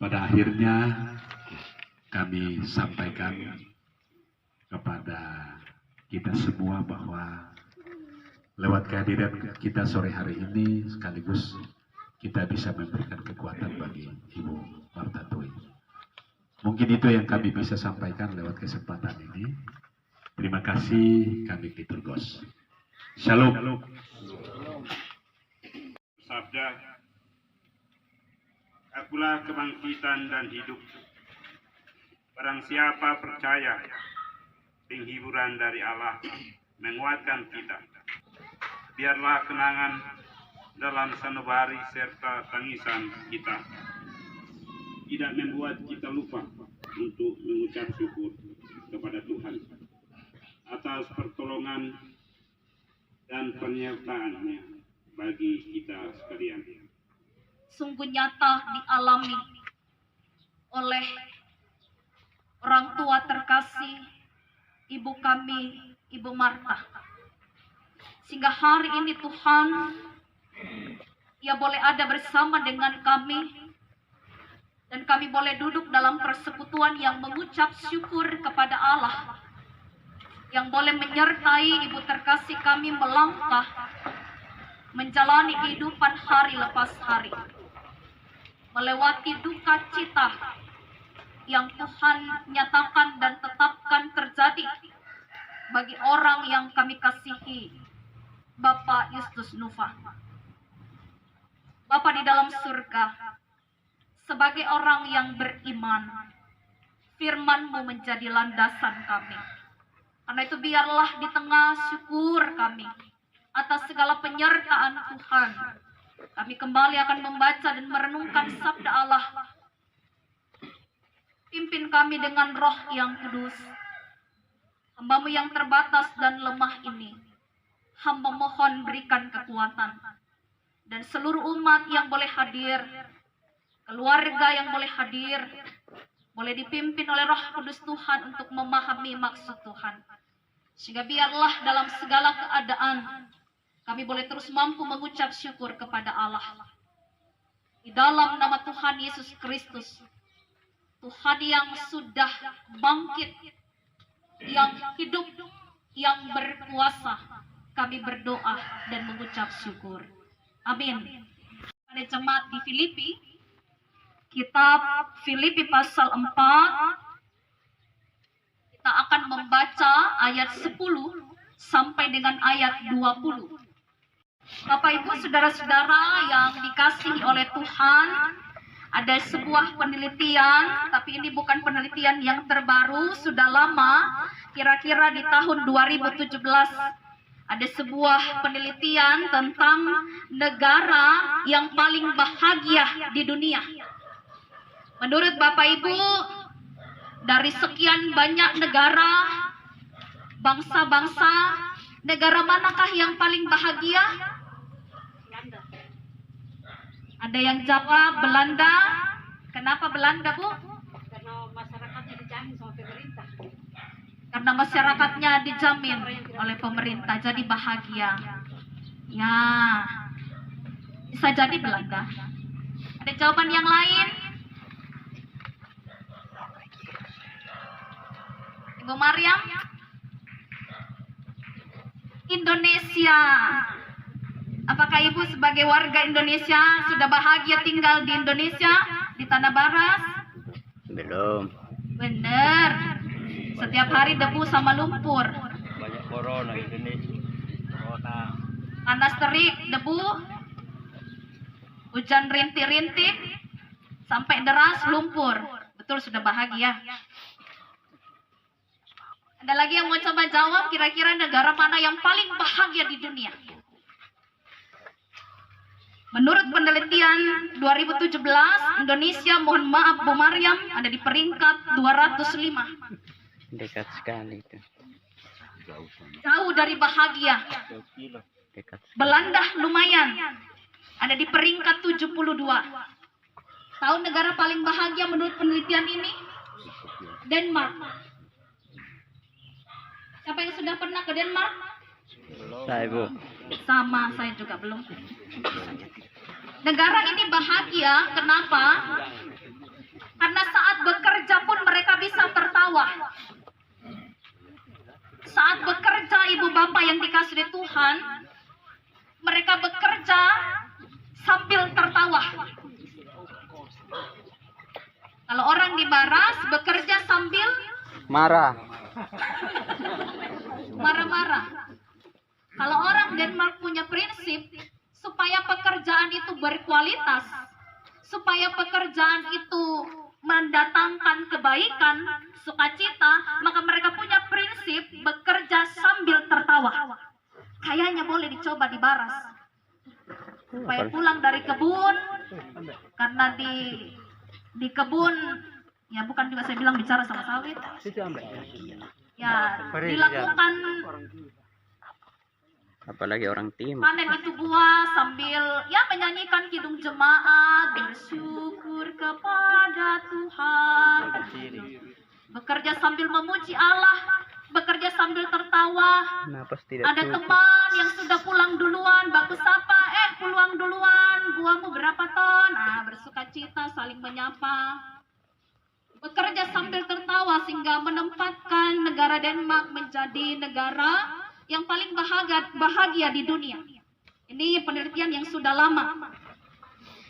Pada akhirnya kami sampaikan kepada kita semua bahwa lewat kehadiran kita sore hari ini sekaligus kita bisa memberikan kekuatan bagi Ibu Martha Tui. Mungkin itu yang kami bisa sampaikan lewat kesempatan ini. Terima kasih, kami Liturgos. Shalom. Sabda, akulah kebangkitan dan hidup. Barang siapa percaya, penghiburan dari Allah menguatkan kita. Biarlah kenangan dalam sanubari serta tangisan kita tidak membuat kita lupa untuk mengucap syukur kepada Tuhan atas pertolongan dan penyertaan-Nya bagi kita sekalian. Sungguh nyata dialami oleh orang tua terkasih ibu kami, Ibu Martha. Sehingga hari ini Tuhan, ia boleh ada bersama dengan kami dan kami boleh duduk dalam persekutuan yang mengucap syukur kepada Allah, yang boleh menyertai ibu terkasih kami melangkah menjalani kehidupan hari lepas hari, melewati duka cita yang Tuhan nyatakan dan tetapkan terjadi bagi orang yang kami kasihi, Bapak Justus Nuva. Bapak di dalam surga, sebagai orang yang beriman, firman-Mu menjadi landasan kami. Karena itu biarlah di tengah syukur kami atas segala penyertaan Tuhan, kami kembali akan membaca dan merenungkan sabda Allah. Pimpin kami dengan roh yang kudus. Hamba-Mu yang terbatas dan lemah ini, hamba mohon berikan kekuatan. Dan seluruh umat yang boleh hadir, keluarga yang boleh hadir, boleh dipimpin oleh Roh Kudus Tuhan untuk memahami maksud Tuhan. Sehingga biarlah dalam segala keadaan kami boleh terus mampu mengucap syukur kepada Allah. Di dalam nama Tuhan Yesus Kristus, Tuhan yang sudah bangkit, yang hidup, yang berkuasa, kami berdoa dan mengucap syukur. Amin. Pada jemaat di Filipi, kitab Filipi pasal 4, kita akan membaca ayat 10 sampai dengan ayat 20. Bapak Ibu saudara-saudara yang dikasihi oleh Tuhan, ada sebuah penelitian, tapi ini bukan penelitian yang terbaru, sudah lama, kira-kira di tahun 2017. Ada sebuah penelitian tentang negara yang paling bahagia di dunia. Menurut Bapak Ibu, dari sekian banyak negara, bangsa-bangsa, negara manakah yang paling bahagia? Ada yang jawab Belanda. Kenapa Belanda, Bu? Karena masyarakatnya dijamin sama pemerintah. Karena masyarakatnya dijamin oleh pemerintah, jadi bahagia. Ya, bisa jadi Belanda. Ada jawaban yang lain? Ibu Mariam? Indonesia. Apakah Ibu sebagai warga Indonesia sudah bahagia tinggal di Indonesia, di Tanah Baras? Belum. Benar. Setiap hari debu sama lumpur. Banyak corona Indonesia. Corona. Panas terik, debu. Hujan rintik-rintik. Sampai deras, lumpur. Betul, sudah bahagia. Ada lagi yang mau coba jawab kira-kira negara mana yang paling bahagia di dunia? Menurut penelitian 2017, Indonesia, mohon maaf Bu Mariam, ada di peringkat 205. Dekat sekali itu. Jauh dari bahagia. Dekat. Belanda lumayan, ada di peringkat 72. Tahu negara paling bahagia menurut penelitian ini? Denmark. Siapa yang sudah pernah ke Denmark? Saya Bu. Sama, saya juga belum. Negara ini bahagia, kenapa? Karena saat bekerja pun mereka bisa tertawa. Saat bekerja ibu bapak yang dikasihi Tuhan, mereka bekerja sambil tertawa. Kalau orang di Baras bekerja sambil Marah. marah-marah. Kalau orang Denmark punya prinsip supaya pekerjaan itu berkualitas, supaya pekerjaan itu mendatangkan kebaikan, sukacita, maka mereka punya prinsip bekerja sambil tertawa. Kayaknya boleh dicoba di Baras. Supaya pulang dari kebun, karena di kebun, ya bukan juga saya bilang bicara sama sawit, ya dilakukan Apalagi orang timur. panen itu buah sambil ya menyanyikan kidung jemaat, bersyukur kepada Tuhan, bekerja sambil memuji Allah, bekerja sambil tertawa. Kenapa tidak Ada teman yang sudah pulang duluan, baku sapa, pulang duluan, buahmu berapa ton? Nah, bersuka cita, saling menyapa. Bekerja sambil tertawa sehingga menempatkan negara Denmark menjadi negara yang paling bahagia di dunia. Ini penelitian yang sudah lama.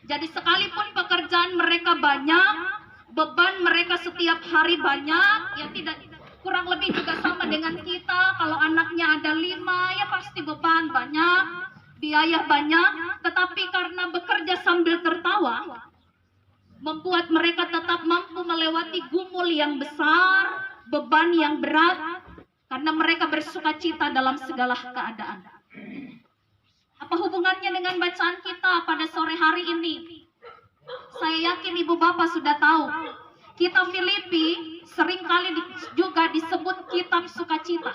Jadi sekalipun pekerjaan mereka banyak, beban mereka setiap hari banyak, ya tidak kurang lebih juga sama dengan kita. Kalau anaknya ada 5, ya pasti beban banyak, biaya banyak. Tetapi karena bekerja sambil tertawa, membuat mereka tetap mampu melewati gumul yang besar, beban yang berat, karena mereka bersuka cita dalam segala keadaan. Apa hubungannya dengan bacaan kita pada sore hari ini? Saya yakin ibu bapak sudah tahu. Kitab Filipi seringkali juga disebut kitab sukacita.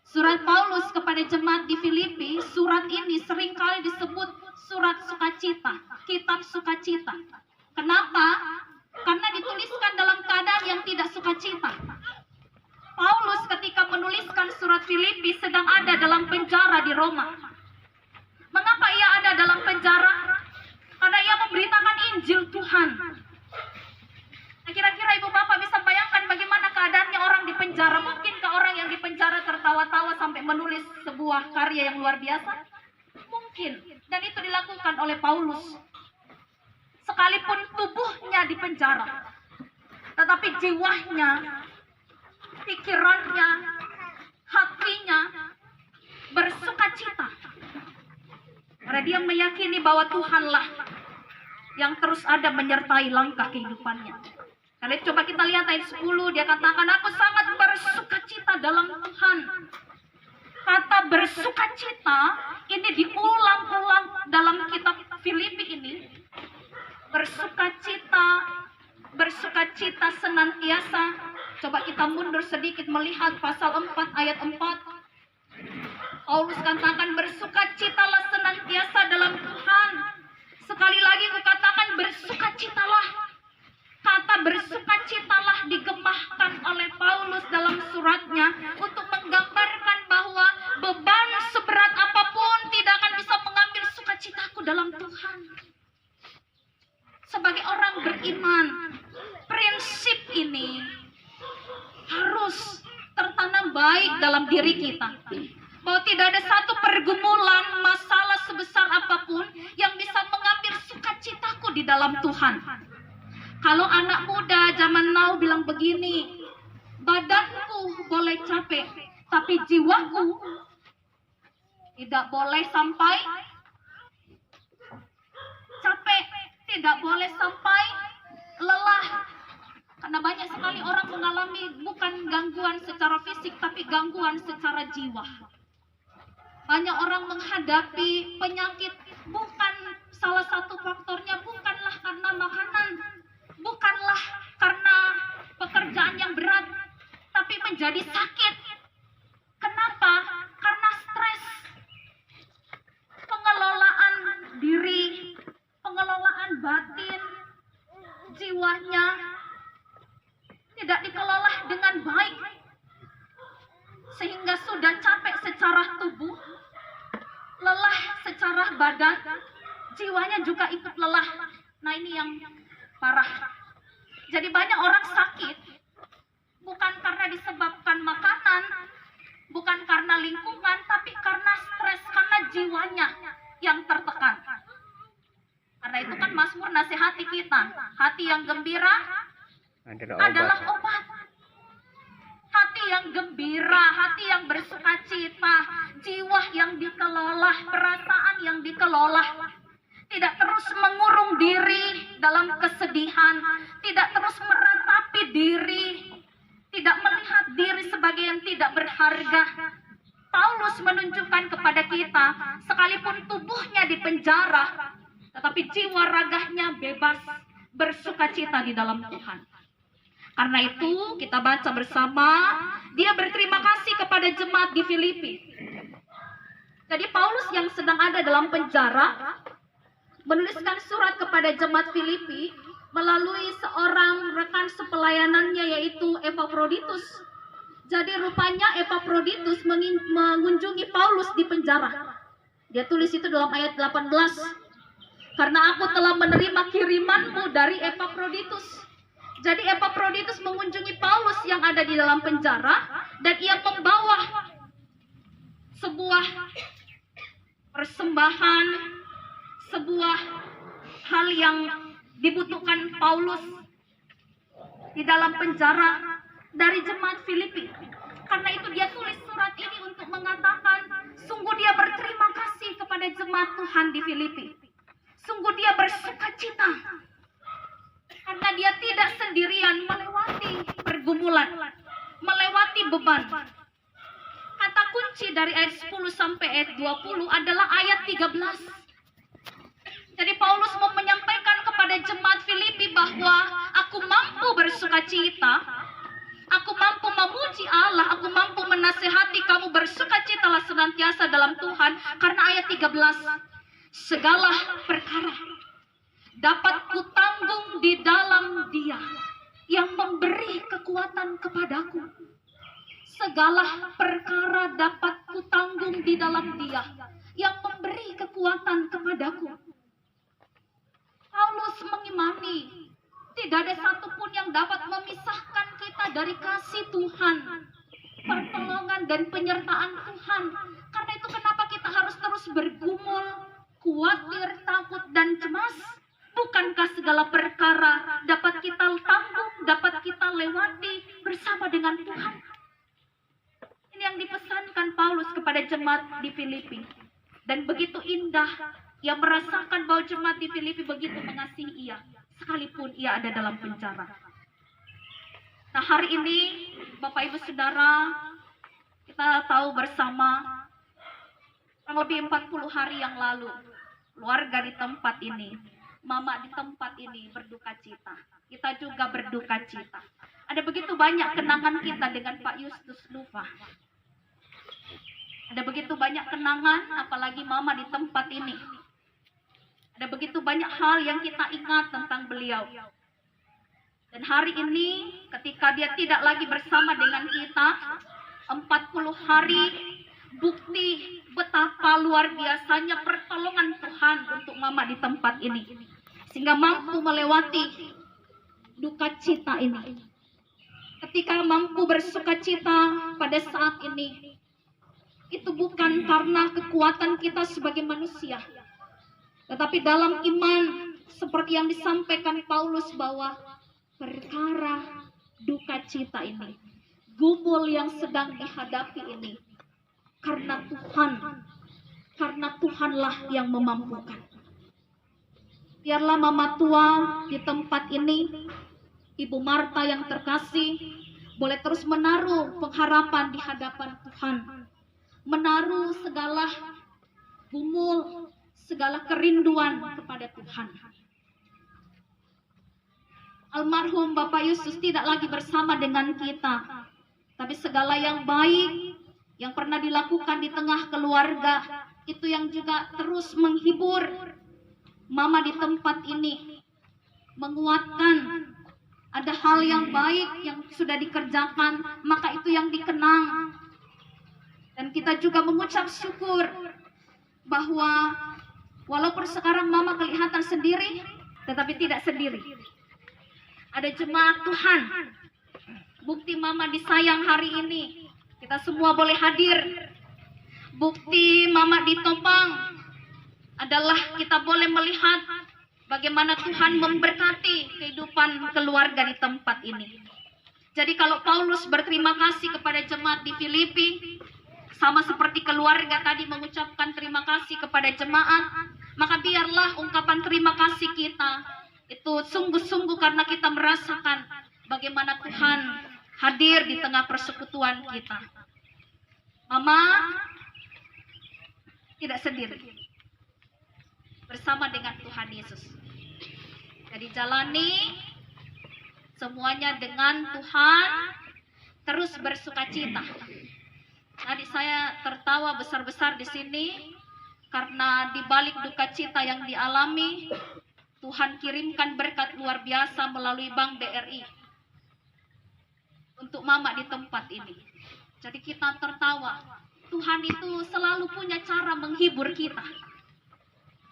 Surat Paulus kepada jemaat di Filipi, surat ini seringkali disebut surat sukacita, kitab sukacita. Kenapa? Karena dituliskan dalam keadaan yang tidak sukacita. Paulus ketika menuliskan surat Filipi sedang ada dalam penjara di Roma. Mengapa ia ada dalam penjara? Karena ia memberitakan Injil Tuhan. Nah, kira-kira ibu bapak bisa bayangkan bagaimana keadaannya orang di penjara? Mungkinkah orang yang di penjara tertawa-tawa sampai menulis sebuah karya yang luar biasa? Mungkin. Dan itu dilakukan oleh Paulus. Sekalipun tubuhnya di penjara, tetapi jiwanya, pikirannya, hatinya bersuka cita. Karena dia meyakini bahwa Tuhanlah yang terus ada menyertai langkah kehidupannya. Karena coba kita lihat ayat 10, dia katakan, aku sangat bersuka cita dalam Tuhan. Kata bersuka cita ini diulang-ulang dalam kitab Filipi ini. Bersuka cita senantiasa. Coba kita mundur sedikit melihat pasal 4 ayat 4. Paulus katakan bersukacitalah senantiasa dalam Tuhan. Sekali lagi kukatakan bersukacitalah. Kata bersukacitalah digemahkan oleh Paulus dalam suratnya untuk menggambarkan bahwa beban seberat apapun tidak akan bisa mengambil sukacitaku dalam Tuhan. Sebagai orang beriman, prinsip ini harus tertanam baik dalam diri kita. Bahwa tidak ada satu pergumulan, masalah sebesar apapun yang bisa mengambil sukacitaku di dalam Tuhan. Kalau anak muda zaman now bilang begini, badanku boleh capek, tapi jiwaku tidak boleh sampai capek, tidak boleh sampai lelah. Karena banyak sekali orang mengalami bukan gangguan secara fisik, tapi gangguan secara jiwa. Banyak orang menghadapi penyakit, bukan salah satu faktornya bukanlah karena makanan, bukanlah karena pekerjaan yang berat, tapi menjadi sakit. Kenapa? Karena stres. Pengelolaan diri, pengelolaan batin, jiwanya tidak dikelola dengan baik, sehingga sudah capek secara tubuh, lelah secara badan, jiwanya juga ikut lelah. Nah, ini yang parah. Jadi banyak orang sakit bukan karena disebabkan makanan, bukan karena lingkungan, tapi karena stres, karena jiwanya yang tertekan. Karena itu kan Mazmur nasihati kita, hati yang gembira adalah obat. Hati yang gembira, hati yang bersukacita, jiwa yang dikelola, perasaan yang dikelola. Tidak terus mengurung diri dalam kesedihan, tidak terus meratapi diri, tidak melihat diri sebagai yang tidak berharga. Paulus menunjukkan kepada kita, sekalipun tubuhnya di penjara, tetapi jiwa raganya bebas, bersukacita di dalam Tuhan. Karena itu kita baca bersama, dia berterima kasih kepada jemaat di Filipi. Jadi Paulus yang sedang ada dalam penjara menuliskan surat kepada jemaat Filipi melalui seorang rekan sepelayanannya, yaitu Epafroditus. Jadi rupanya Epafroditus mengunjungi Paulus di penjara. Dia tulis itu dalam ayat 18. Karena aku telah menerima kirimanmu dari Epafroditus. Jadi Epafroditus mengunjungi Paulus yang ada di dalam penjara, dan ia membawa sebuah persembahan, sebuah hal yang dibutuhkan Paulus di dalam penjara dari jemaat Filipi. Karena itu dia tulis surat ini untuk mengatakan, sungguh dia berterima kasih kepada jemaat Tuhan di Filipi. Sungguh dia bersukacita karena dia tidak sendirian melewati pergumulan, melewati beban. Kata kunci dari ayat 10 sampai ayat 20 adalah ayat 13. Jadi Paulus mau menyampaikan kepada jemaat Filipi bahwa aku mampu bersukacita, aku mampu memuji Allah, aku mampu menasihati kamu bersukacitalah senantiasa dalam Tuhan. Karena ayat 13, segala perkara dapat kutanggung di dalam Dia yang memberi kekuatan kepadaku. Segala perkara dapat kutanggung di dalam Dia yang memberi kekuatan kepadaku. Paulus mengimani tidak ada satupun yang dapat memisahkan kita dari kasih Tuhan, pertolongan dan penyertaan Tuhan. Karena itu kenapa kita harus terus bergumul, khawatir, takut dan cemas? Bukankah segala perkara dapat kita tanggung, dapat kita lewati bersama dengan Tuhan? Ini yang dipesankan Paulus kepada jemaat di Filipi. Dan begitu indah, ia merasakan bahwa jemaat di Filipi begitu mengasihi ia, sekalipun ia ada dalam penjara. Nah, hari ini Bapak Ibu Saudara, kita tahu bersama kurang lebih 40 hari yang lalu, keluarga di tempat ini, Mama di tempat ini berduka cita. Kita juga berduka cita. Ada begitu banyak kenangan kita dengan Pak Justus Lufa. Ada begitu banyak kenangan, apalagi Mama di tempat ini. Ada begitu banyak hal yang kita ingat tentang beliau. Dan hari ini ketika dia tidak lagi bersama dengan kita, 40 hari, bukti betapa luar biasanya pertolongan Tuhan untuk Mama di tempat ini. Sehingga mampu melewati duka cita ini. Ketika mampu bersuka cita pada saat ini, itu bukan karena kekuatan kita sebagai manusia, tetapi dalam iman seperti yang disampaikan Paulus bahwa perkara duka cita ini, gumul yang sedang dihadapi ini, karena Tuhanlah yang memampukan. Biarlah Mama tua di tempat ini, Ibu Marta yang terkasih, boleh terus menaruh pengharapan di hadapan Tuhan. Menaruh segala gumul, segala kerinduan kepada Tuhan. Almarhum Bapak Justus tidak lagi bersama dengan kita, tapi segala yang baik yang pernah dilakukan di tengah keluarga, itu yang juga terus menghibur Mama di tempat ini, menguatkan. Ada hal yang baik yang sudah dikerjakan, maka itu yang dikenang. Dan kita juga mengucap syukur bahwa Walaupun sekarang mama kelihatan sendiri, tetapi tidak sendiri. Ada jemaat Tuhan. Bukti mama disayang hari ini. Kita semua boleh hadir. Bukti mama ditopang adalah kita boleh melihat bagaimana Tuhan memberkati kehidupan keluarga di tempat ini. Jadi kalau Paulus berterima kasih kepada jemaat di Filipi, sama seperti keluarga tadi mengucapkan terima kasih kepada jemaat, maka biarlah ungkapan terima kasih kita itu sungguh-sungguh karena kita merasakan bagaimana Tuhan hadir di tengah persekutuan kita. Mama tidak sendiri, bersama dengan Tuhan Yesus. Jadi jalani semuanya dengan Tuhan, terus bersukacita. Tadi saya tertawa besar-besar di sini karena di balik duka cita yang dialami, Tuhan kirimkan berkat luar biasa melalui Bank BRI untuk mama di tempat ini. Jadi kita tertawa. Tuhan itu selalu punya cara menghibur kita.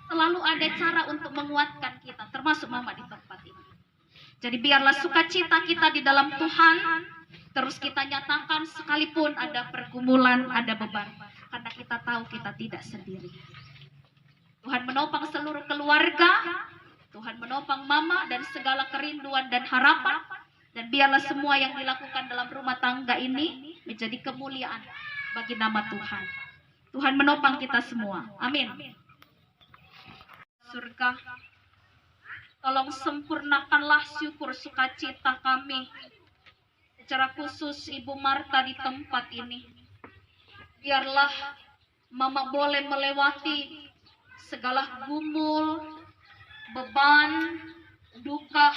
Selalu ada cara untuk menguatkan kita, termasuk mama di tempat ini. Jadi biarlah sukacita kita di dalam Tuhan terus kita nyatakan sekalipun ada pergumulan, ada beban. Karena kita tahu kita tidak sendiri. Tuhan menopang seluruh keluarga, Tuhan menopang mama dan segala kerinduan dan harapan. Dan biarlah semua yang dilakukan dalam rumah tangga ini menjadi kemuliaan bagi nama Tuhan. Tuhan menopang kita semua. Amin. Surga, tolong sempurnakanlah syukur sukacita kami. Secara khusus Ibu Marta di tempat ini. Biarlah mama boleh melewati segala gumul, beban, duka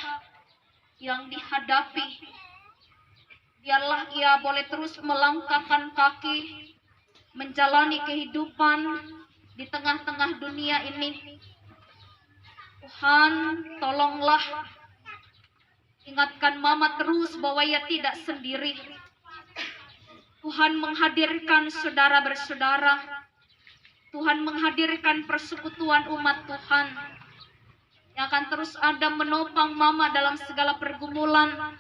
yang dihadapi. Biarlah ia boleh terus melangkahkan kaki, menjalani kehidupan di tengah-tengah dunia ini. Tuhan, tolonglah ingatkan mama terus bahwa ia tidak sendiri. Tuhan menghadirkan saudara bersaudara. Tuhan menghadirkan persekutuan umat Tuhan yang akan terus ada menopang mama dalam segala pergumulan.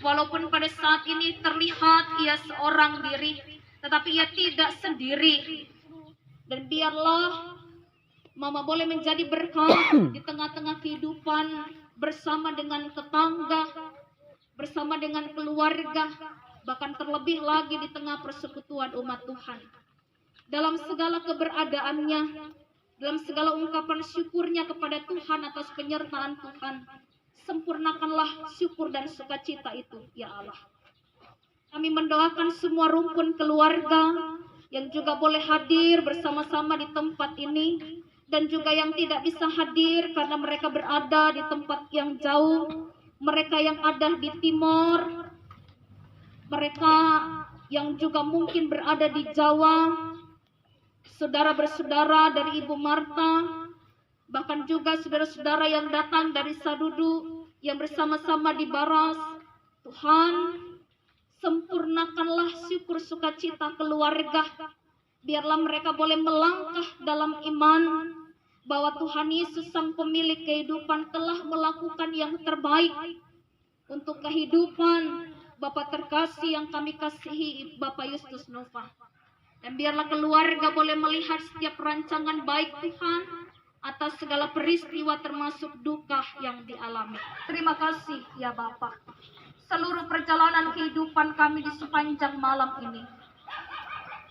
Walaupun pada saat ini terlihat ia seorang diri, tetapi ia tidak sendiri. Dan biarlah mama boleh menjadi berkat di tengah-tengah kehidupan bersama dengan tetangga, bersama dengan keluarga, bahkan terlebih lagi di tengah persekutuan umat Tuhan. Dalam segala keberadaannya, dalam segala ungkapan syukurnya kepada Tuhan atas penyertaan Tuhan, sempurnakanlah syukur dan sukacita itu, ya Allah. Kami mendoakan semua rumpun keluarga yang juga boleh hadir bersama-sama di tempat ini, dan juga yang tidak bisa hadir karena mereka berada di tempat yang jauh, mereka yang ada di timur, mereka yang juga mungkin berada di Jawa, saudara bersaudara dari Ibu Marta, bahkan juga saudara-saudara yang datang dari Sadudu, yang bersama-sama di Baras. Tuhan, sempurnakanlah syukur sukacita keluarga. Biarlah mereka boleh melangkah dalam iman bahwa Tuhan Yesus Sang Pemilik kehidupan telah melakukan yang terbaik untuk kehidupan Bapak terkasih yang kami kasihi, Bapak Justus Nova. Dan biarlah keluarga boleh melihat setiap rancangan baik Tuhan atas segala peristiwa termasuk duka yang dialami. Terima kasih ya Bapak. Seluruh perjalanan kehidupan kami di sepanjang malam ini.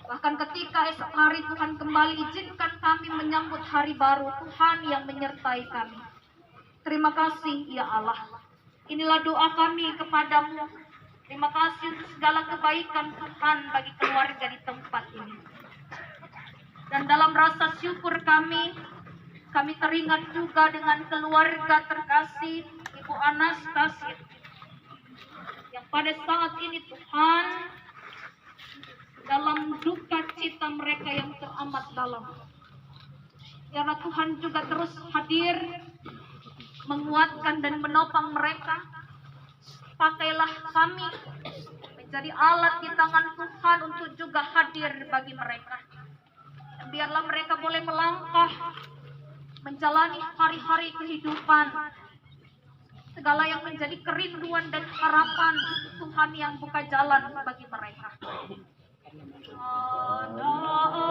Bahkan ketika esok hari Tuhan kembali izinkan kami menyambut hari baru, Tuhan yang menyertai kami. Terima kasih ya Allah. Inilah doa kami kepadamu. Terima kasih untuk segala kebaikan Tuhan bagi keluarga di tempat ini. Dan dalam rasa syukur kami teringat juga dengan keluarga terkasih Ibu Anastasia, yang pada saat ini Tuhan dalam duka cita mereka yang teramat dalam. Karena Tuhan juga terus hadir menguatkan dan menopang mereka. Pakailah kami menjadi alat di tangan Tuhan untuk juga hadir bagi mereka. Dan biarlah mereka boleh melangkah menjalani hari-hari kehidupan. Segala yang menjadi kerinduan dan harapan, Tuhan yang buka jalan bagi mereka. Ada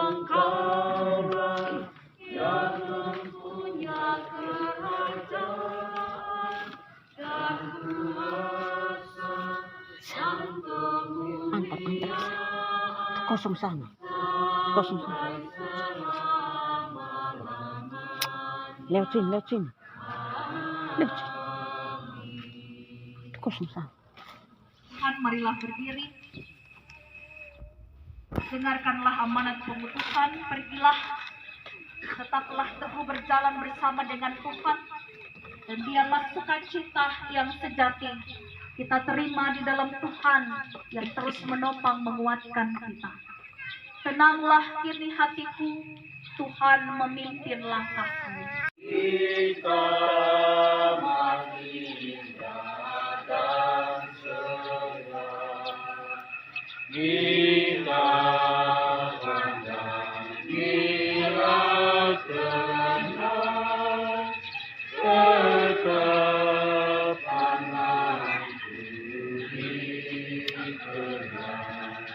Engkaulah yang mempunyai kerajaan dan kuasa dan kemuliaan. Kosong sana. Kosong sana. Lewat sini, lewat sini. Lewat sini. Kosong sana. Tuhan, marilah berdiri. Dengarkanlah amanat pengutusan, pergilah, tetaplah teguh berjalan bersama dengan Tuhan, dan biarlah sukacita yang sejati kita terima di dalam Tuhan yang terus menopang menguatkan kita. Tenanglah kini hatiku, Tuhan memimpin langkahku. Kita masih akan segera. Kita pandang kira tenang, tetap pandang budi tenang.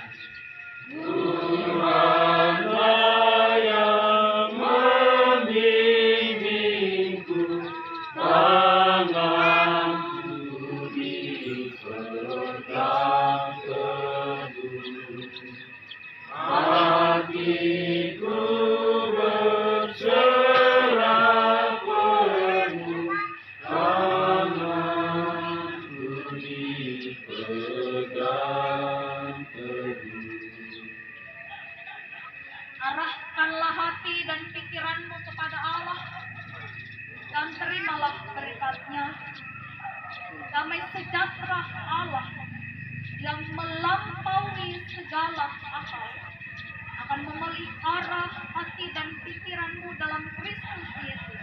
Tuhanlah yang membimbingku, tanganku dipegang teguh, hatiku berserah penuh, tanganku dipegang teguh. Arahkanlah hati dan pikiranmu kepada Allah dan terimalah berkat-Nya. Damai sejahtera Allah yang melampaui segala akal akan memelihara hati dan pikiranmu dalam Kristus Yesus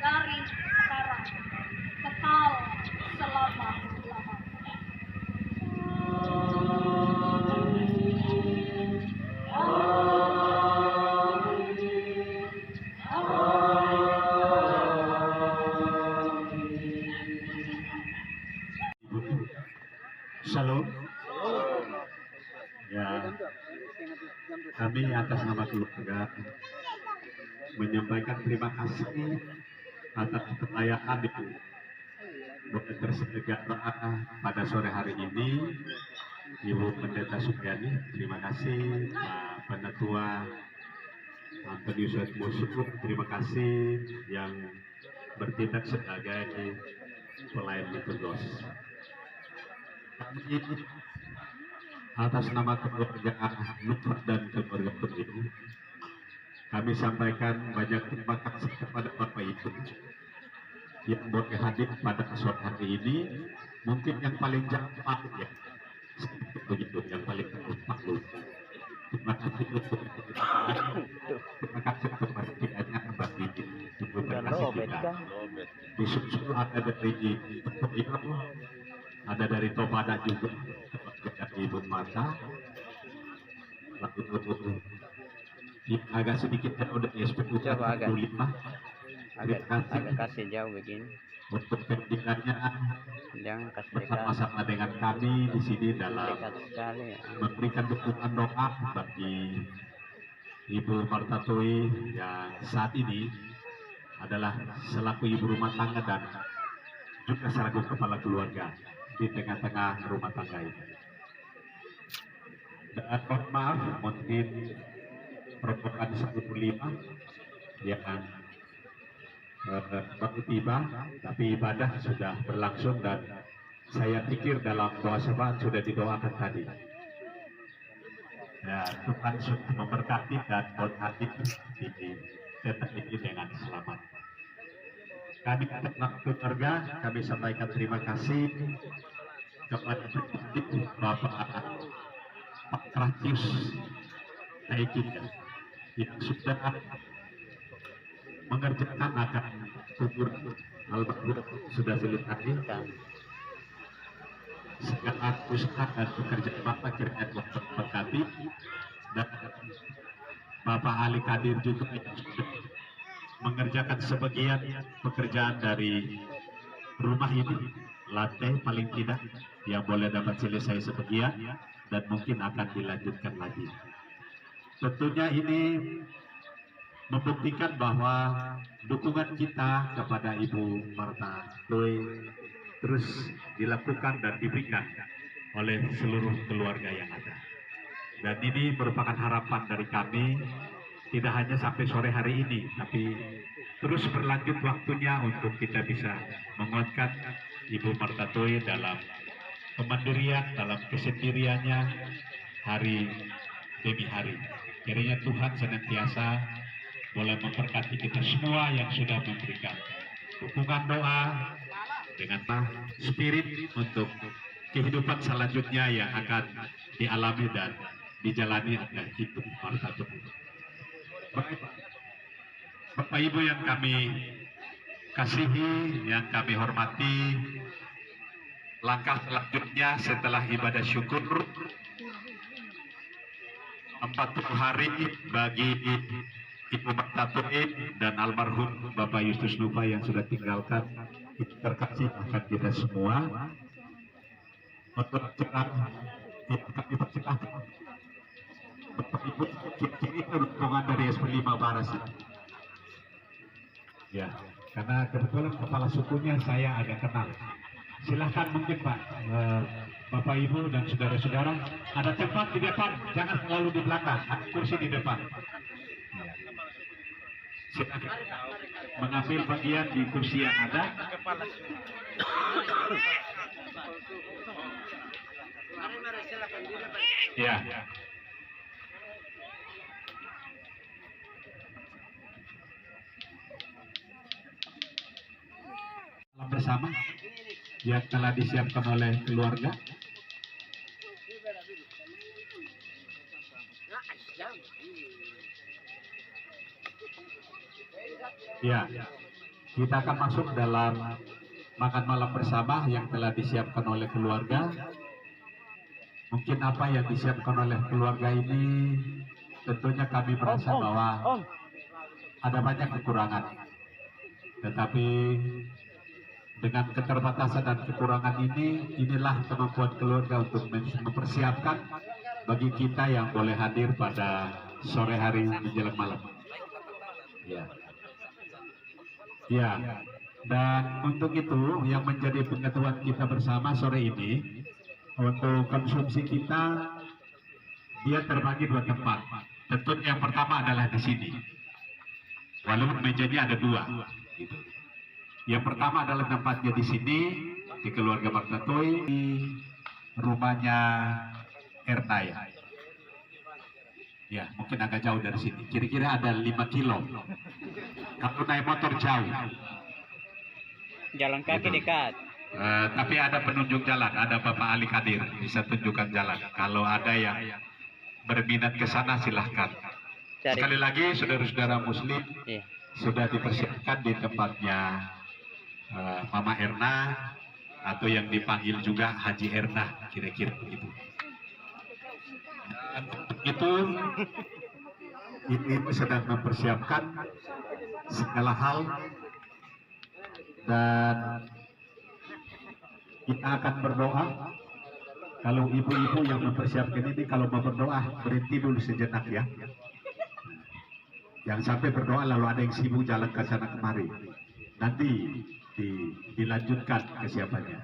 dari sekarang kekal selama-lamanya. Shalom. Ya, kami atas nama keluarga menyampaikan terima kasih atas kelayakan itu boleh tersedia pada sore hari ini. Ibu Pendeta Supriani, terima kasih. Pak Penatua Antonius Musuk, terima kasih yang bertindak sebagai pelayan liturgos. Kami atas nama keluarga Lutfat dan keluarga Pemilu, kami sampaikan banyak terima kasih kepada Bapak Ibu yang boleh hadir pada sore hari ini. Mungkin yang paling cepat ya, begitu yang paling cepat. Terima kasih kepada kiranya bagi Ibu terkasih kita. Di susul ada dari Ibu, ada dari Topada juga, dari Ibu Mata, lalu agak sedikit jauh dari SPU 45. Agak kasih jauh begini. Untuk pendidikannya Jangan kasih dekat. bersama-sama dengan kami di sini dalam Dekat sekali ya. memberikan dukungan doa bagi Ibu Martatoi yang saat ini adalah selaku ibu rumah tangga dan juga selaku kepala keluarga di tengah-tengah rumah tangga ini. Dan mohon maaf, mungkin rombongan 15 yang baru tiba, tapi ibadah sudah berlangsung dan saya pikir dalam doa syafaat sudah didoakan tadi. Ya, Tuhan sudah memberkati dan berkati di tempat ini dengan selamat. Kami atas nama keluarga, kami sampaikan terima kasih kepada Bapak Pak Ratius Taikin yang sudah mengerjakan akan kubur almarhum sudah selesai. Segala usaha dan pekerjaan Bapak kiranya Tuhan berkati, dan Bapak Ali Kadir juga yang sudah mengerjakan sebagian pekerjaan dari rumah ini, lantai paling tidak yang boleh dapat selesai sebagian dan mungkin akan dilanjutkan lagi. Tentunya ini membuktikan bahwa dukungan kita kepada Ibu Martha Toy terus dilakukan dan diberikan oleh seluruh keluarga yang ada. Dan ini merupakan harapan dari kami, tidak hanya sampai sore hari ini, tapi terus berlanjut waktunya untuk kita bisa menguatkan Ibu Martha Toy dalam kemandirian, dalam kesendiriannya hari demi hari. Kiranya Tuhan senantiasa boleh memberkati kita semua yang sudah memberikan dukungan doa dengan spirit untuk kehidupan selanjutnya yang akan dialami dan dijalani oleh Ibu Martha Toy. Bapak Ibu yang kami kasihi, yang kami hormati, langkah selanjutnya setelah ibadah syukur 40 hari bagi Ibu Martha Toy dan almarhum Bapak Justus Nufa yang sudah tinggalkan terkasih akan kita semua. Untuk kami persilakan Bapak Ibu ciri-ciri dukungan dari SP5 Baras. Ya, karena kebetulan kepala sukunya saya ada kenal. Silahkan mungkin Pak, Bapak Ibu dan saudara-saudara, ada tempat di depan, jangan selalu di belakang, ada kursi di depan. Ya. Silahkan mengambil bagian di kursi yang ada. Ya. Salam bersama yang telah disiapkan oleh keluarga. Ya, kita akan masuk dalam makan malam bersama yang telah disiapkan oleh keluarga. Mungkin apa yang disiapkan oleh keluarga ini, tentunya kami merasa bahwa ada banyak kekurangan. Tetapi dengan keterbatasan dan kekurangan ini, inilah kemampuan keluarga untuk mempersiapkan bagi kita yang boleh hadir pada sore hari menjelang malam. Ya. Ya, dan untuk itu yang menjadi pengetahuan kita bersama sore ini, untuk konsumsi kita dia terbagi dua tempat. Tentu yang pertama adalah di sini, walaupun mejanya ada dua. Gitu. Yang pertama adalah tempatnya di sini, di keluarga Martha Toy, di rumahnya Erna ya. Ya, mungkin agak jauh dari sini. Kira-kira ada 5 kilo. Kalau naik motor jauh. Jalan kaki Gitu. dekat. Tapi ada penunjuk jalan, ada Bapak Ali Kadir, bisa tunjukkan jalan. Kalau ada yang berminat ke sana silahkan. Cari. Sekali lagi saudara-saudara Muslim Iya. sudah dipersiapkan di tempatnya Mama Erna atau yang dipanggil juga Haji Erna, kira-kira begitu. Dan untuk itu ibu sedang mempersiapkan segala hal dan kita akan berdoa. Kalau ibu-ibu yang mempersiapkan ini, kalau mau berdoa berhenti dulu sejenak ya. Yang sampai berdoa lalu ada yang sibuk jalan ke sana kemari. Nanti dilanjutkan kesiapannya.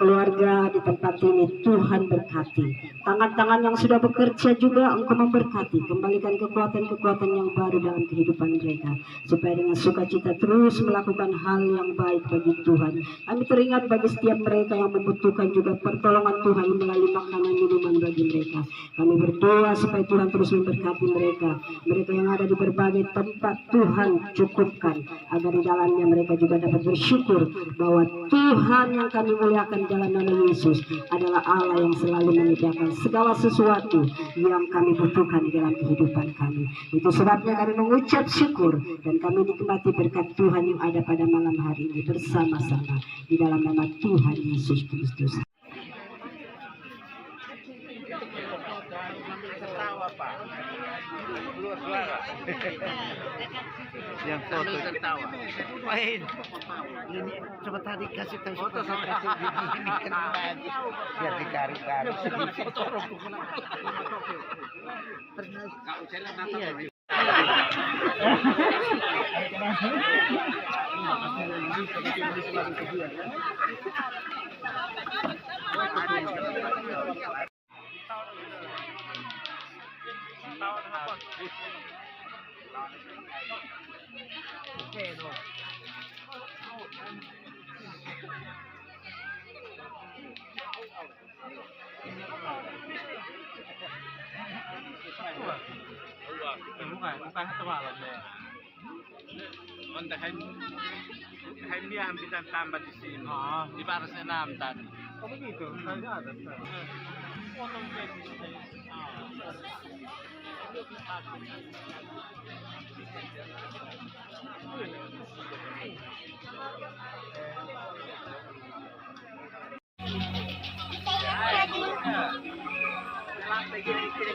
Keluarga di tempat ini Tuhan berkati. Tangan-tangan yang sudah bekerja juga Engkau memberkati. Kembalikan kekuatan-kekuatan yang baru dalam kehidupan mereka, supaya dengan sukacita terus melakukan hal yang baik bagi Tuhan. Kami teringat bagi setiap mereka yang membutuhkan juga pertolongan Tuhan melalui makanan minuman bagi mereka. Kami berdoa supaya Tuhan terus memberkati mereka. Mereka yang ada di berbagai tempat Tuhan cukupkan, agar di dalamnya mereka juga dapat bersyukur bahwa Tuhan yang kami muliakan dalam nama Yesus adalah Allah yang selalu menyediakan segala sesuatu yang kami butuhkan di dalam kehidupan kami. Itu sebabnya kami mengucap syukur dan kami nikmati berkat Tuhan yang ada pada malam hari ini bersama-sama di dalam nama Tuhan Yesus Kristus. Yang foto tertawa. Main. Ini coba tadi kasih tahu foto saya kasih begini kan bagus. Biar dicari-cari. Iya. Hai dia hampir tambah di sini. Di baras 6 tadi. Oh begitu, saya ada. Lantai gini-gini